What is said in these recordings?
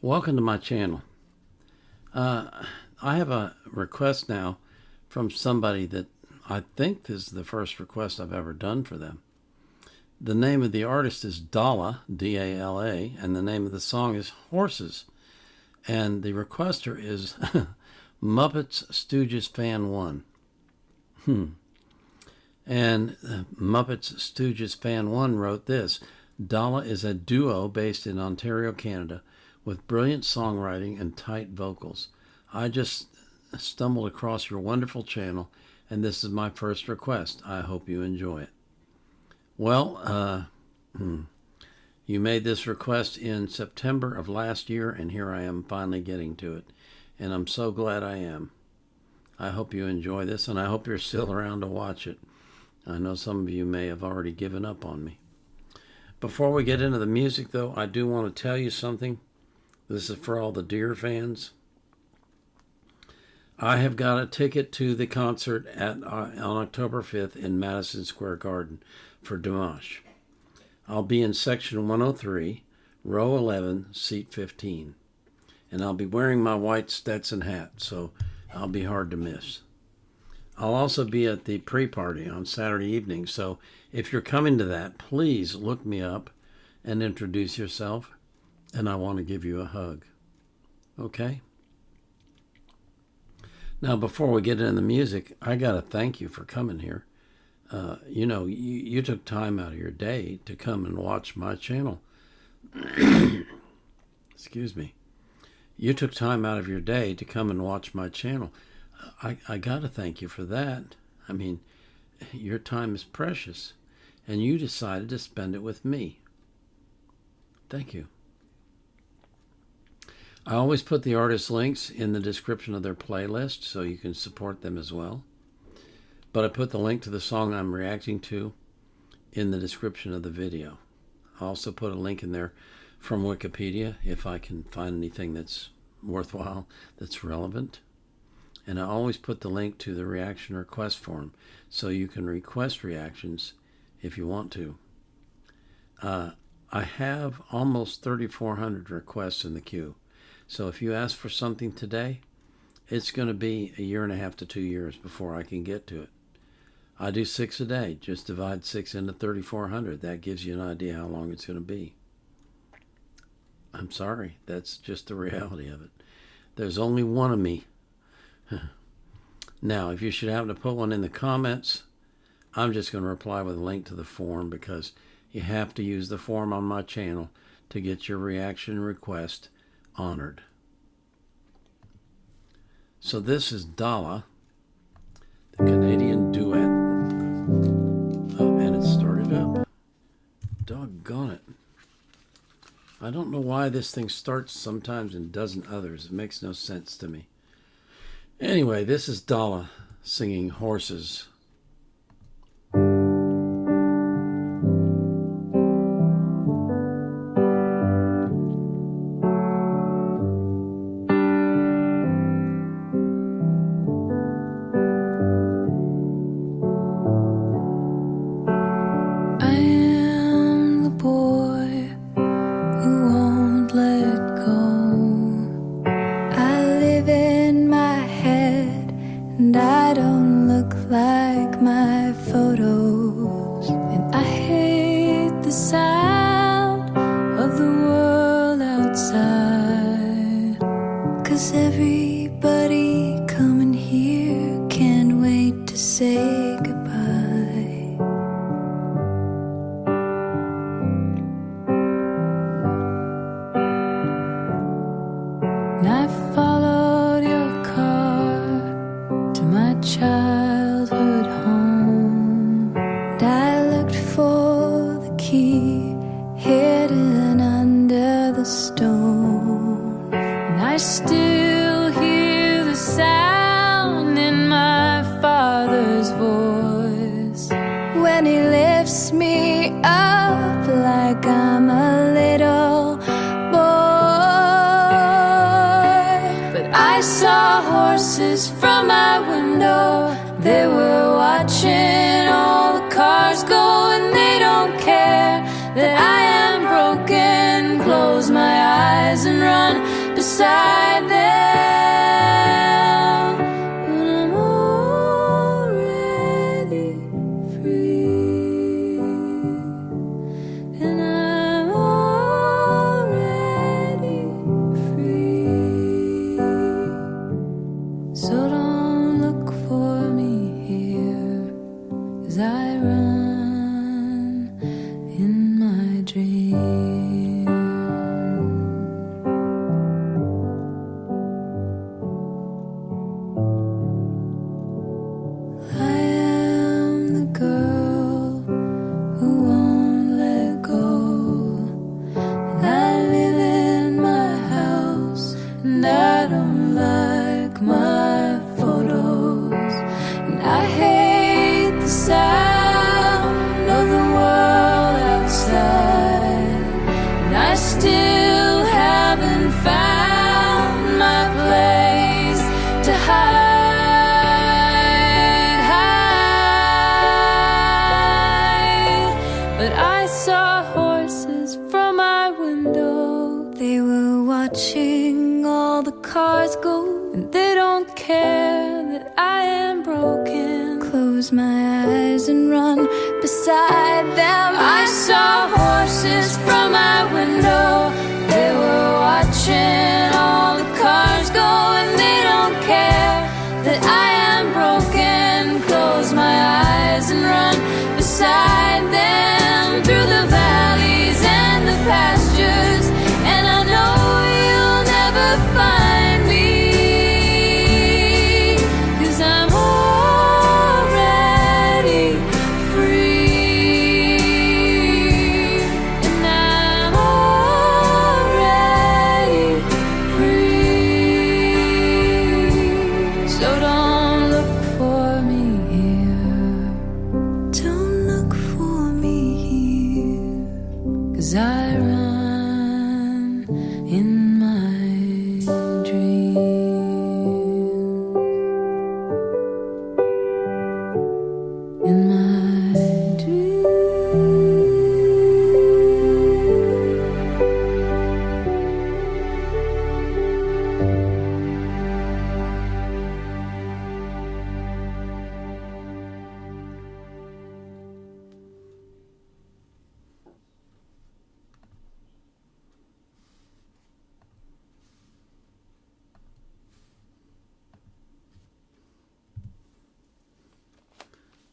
Welcome to my channel. I have a request now from somebody that I think this is the first request I've ever done for them. The name of the artist is Dala, D-A-L-A, and the name of the song is Horses. And the requester is Muppets Stooges Fan 1. And Muppets Stooges Fan 1 wrote this: Dala is a duo based in Ontario, Canada, with brilliant songwriting and tight vocals. I just stumbled across your wonderful channel, and this is my first request. I hope you enjoy it. Well, you made this request in September of last year, and here I am finally getting to it. And I'm so glad I am. I hope you enjoy this, and I hope you're still around to watch it. I know some of you may have already given up on me. Before we get into the music, though, I do want to tell you something. This is for all the deer fans. I have got a ticket to the concert on October 5th in Madison Square Garden for Dimash. I'll be in section 103, row 11, seat 15. And I'll be wearing my white Stetson hat, so I'll be hard to miss. I'll also be at the pre-party on Saturday evening, so if you're coming to that, please look me up and introduce yourself, and I want to give you a hug. Okay? Now, before we get into the music, I got to thank you for coming here. You took time out of your day to come and watch my channel. Excuse me. You took time out of your day to come and watch my channel. I got to thank you for that. I mean, your time is precious, and you decided to spend it with me. Thank you. I always put the artist links in the description of their playlist so you can support them as well. But I put the link to the song I'm reacting to in the description of the video. I also put a link in there from Wikipedia if I can find anything that's worthwhile, that's relevant. And I always put the link to the reaction request form so you can request reactions if you want to. I have almost 3,400 requests in the queue. So if you ask for something today, it's going to be 1.5 to 2 years before I can get to it. I do 6 a day. Just divide 6 into 3,400. That gives you an idea how long it's going to be. I'm sorry. That's just the reality of it. There's only one of me. Now, if you should happen to put one in the comments, I'm just going to reply with a link to the form, because you have to use the form on my channel to get your reaction request honored. So this is Dala, the Canadian duet. Oh, and it started up. Doggone it. I don't know why this thing starts sometimes and doesn't others. It makes no sense to me. Anyway, this is Dala singing Horses. And I don't look like my photos, and I hate the sound of the world outside, 'cause everybody coming here can't wait to say goodbye. And I followed your car to my childhood home, and I looked for the key hidden under the stone, and I still hear the sound in my father's voice when he lifts me up like I'm a little boy. But I saw horses from my window, they were watching all the cars go, and they don't care that I am broken. Close my eyes and run beside them. But I'm already free, and I'm already free. So don't look for me here, 'cause I run in my dream. I am the girl who won't let go, and I live in my house, and I don't like my photos, and I hate the sound of the world outside, and I still haven't found my place to hide. But I saw horses from my window. They were watching all the cars go, and they don't care that I am broken. Close my eyes and run beside them. I saw horses from my window. They were watching all the cars go, and they don't care that I am broken. Close my eyes and run beside them through the valleys and the pastures, and I know you'll never find me, 'cause I'm already free, and I'm already free. So don't look for me here, don't look for me here, 'cause I run in my dreams, in my dreams.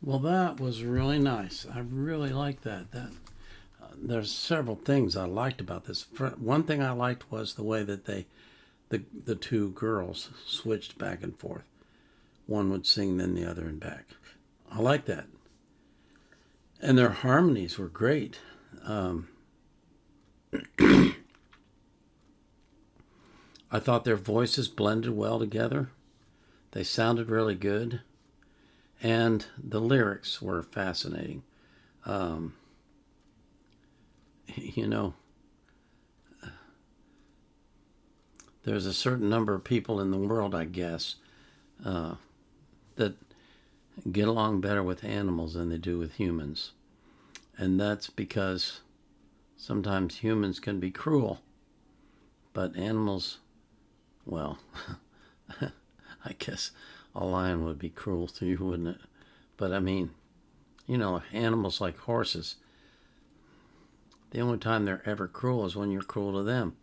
Well, that was really nice. I really liked that. There's several things I liked about this. One thing I liked was the way that the two girls switched back and forth. One would sing, then the other and back. I like that. And their harmonies were great. I thought their voices blended well together. They sounded really good. And the lyrics were fascinating. You know, there's a certain number of people in the world, I guess, that get along better with animals than they do with humans. And that's because sometimes humans can be cruel, but animals, well, I guess a lion would be cruel to you, wouldn't it? But I mean, you know, animals like horses, the only time they're ever cruel is when you're cruel to them.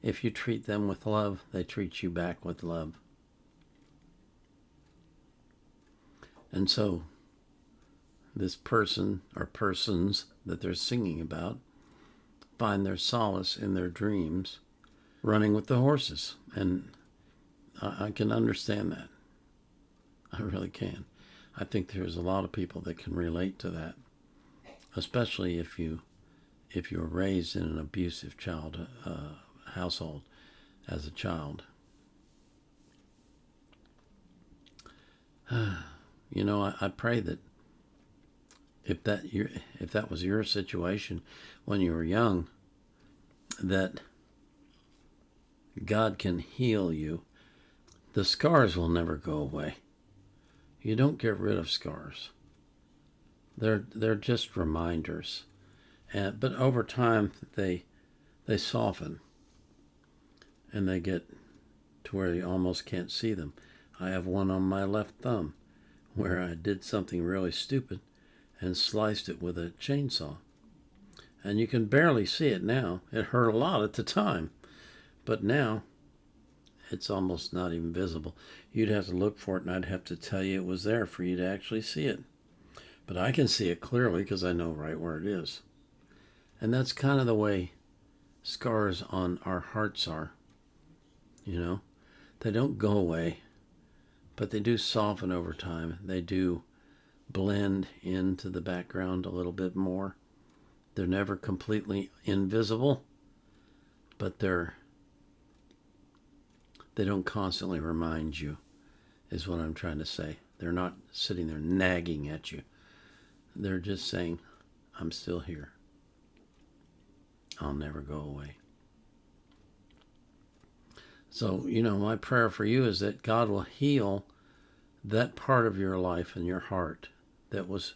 If you treat them with love, they treat you back with love. And so, this person or persons that they're singing about find their solace in their dreams running with the horses. And I can understand that. I really can. I think there's a lot of people that can relate to that, especially if you were raised in an abusive household as a child. You know, I pray that if that was your situation when you were young, that God can heal you. The scars will never go away. You don't get rid of scars. They're just reminders, but over time they soften, and they get to where you almost can't see them. I have one on my left thumb where I did something really stupid and sliced it with a chainsaw. And you can barely see it now. It hurt a lot at the time, but now it's almost not even visible. You'd have to look for it, and I'd have to tell you it was there for you to actually see it. But I can see it clearly because I know right where it is. And that's kind of the way scars on our hearts are. You know, they don't go away, but they do soften over time. They do blend into the background a little bit more. They're never completely invisible, but they don't constantly remind you, is what I'm trying to say. They're not sitting there nagging at you. They're just saying, I'm still here. I'll never go away. So, my prayer for you is that God will heal that part of your life and your heart that was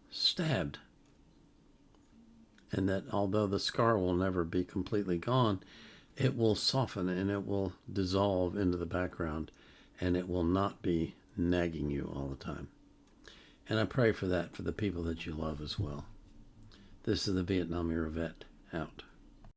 stabbed. And that although the scar will never be completely gone, it will soften and it will dissolve into the background, and it will not be nagging you all the time. And I pray for that for the people that you love as well. This is the Vietnam Era Vet out.